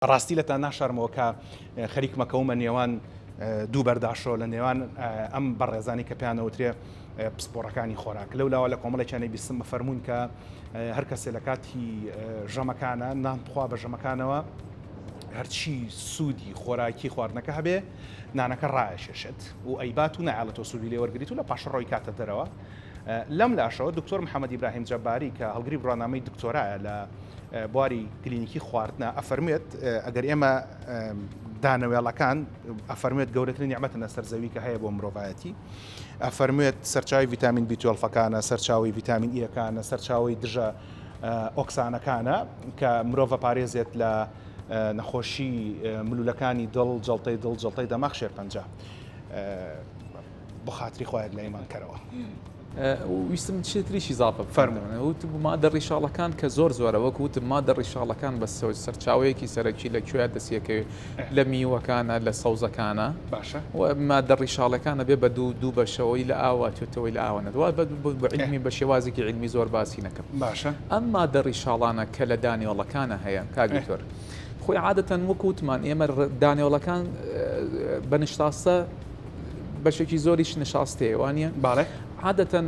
ڕاستی لە تا ناشارمەوە کە خەریک مەکەومە نێوان دوو بەرداشۆ لە نێوان ئەم بەڕێزانی کە پێیانەوترێ پسپۆڕەکانی خۆراک لەولاوە لە کۆمەڵێکیانی بیستم فەرمونون کە هەر کەسێ لە کاتی ژەمەکانە نانخوا بە ژەمەکانەوە هەرچی سوودی خۆراکی خواردنەکە هەبێ نانەکە ڕایشێشێت و ئەیبات و نایڵێتەوە سوودی لێ وەرگریت و لە پاشڕۆی کاتە دەرەوە لەم لاشەوە دکتۆر محەممەد ئیبراهیم جەباری کە هەڵگری بڕۆنامەی دکتۆرایە لە بواری کلینیکی خواردنە ئەفەرمێت ئەگەر ئێمە دانەوێڵەکان ئەفەرمێت گەورەترین نیعمەتە سەر زەوی کە هەیە بۆ مرۆڤایەتی ئەفەرمێت سەرچاوی ڤیتامین B12ەکانە سەرچاوی ڤیتامین ئیەکانە سەرچاوی دژە ئۆکسانەکانە کە مرۆڤە پارێزێت لە نەخۆشی ملولەکانی دڵ جەڵتەی دڵ جەڵتەی دەماغ شێرپەنجە بۆ خاتری خۆیان لە ئیمانکەرەوە ویستم چێتریشی زافە فەرمونە وت مادە ڕیشاڵەکان کە زۆر زۆرە وەکو وتم مادە ڕیشاڵەکان بە سەرچاوەیەکی سەرەکی لەکوێ دەسیەکەوێت لە میوەکانە لە سەوزەکانە باشە و مادە ڕیشاڵەکانە بێ بە دوو بەشەوەی لە ئاوا توێتەوەی لە ئاوە دوای بە علمی بە شێوازێکی علمی زۆر باسی نەکەم باشە ئەم مادە ڕیشاڵانە کە لە دانیۆڵەکانە هەیە کاگتۆر خۆی عادەتەن وەکووتمان ئێمە دانیۆڵەکان بە نیشتاستە بەشێکی زۆریش نشاستەیە وانە باڵێ عادەتەن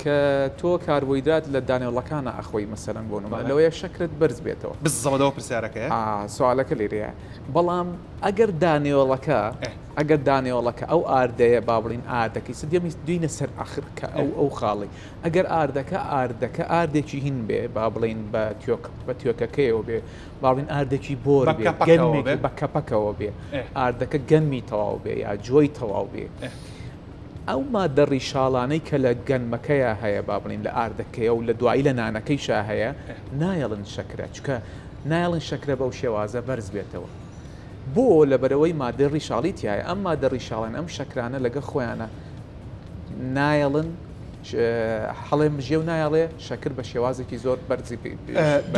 کە تۆ کاربوویدات لە دانیۆڵەکانە ئەخۆی مەسەرەن بۆ نمە لەوەیە شەکرت بەرز بێتەوە بزەڵەوە پرسیارەکەی سوالەکە لێرەیە بەڵام ئەگەر دانیۆڵەکە ئەو ئاردەیە با بڵین ئاردەکەی سدەمی دوینە سەر ئاخر کە ئەو خاڵی ئەگەر ئاردەکە ئاردێکی هین بێ با بڵین بە تیۆکەکەیەوە بێ با بڵین ئاردێکی بۆر بە کەپەکەوە بێ ئاردەکە گەنمی تەواو بێ یا جۆی تەواو بێ ئەو مادە ڕیشاڵانەی کە لە گەنمەکەیە هەیە با بڵین لە ئاردەکەیە و لە دوایی لە نانەکەیشا هەیە نایەڵن شەکرە چکە نایڵن شەکرە بەو شێوازە بەرز بێتەوە بۆ لەبەرەوەی مادە ڕیشاڵی تایە ئەم مادە ڕیشاڵان ئەم شەکرانە لەگە خۆیانە نایڵن هەڵێ مژێ و نایڵێ شەکر بە شێوازێکی زۆر بەرزی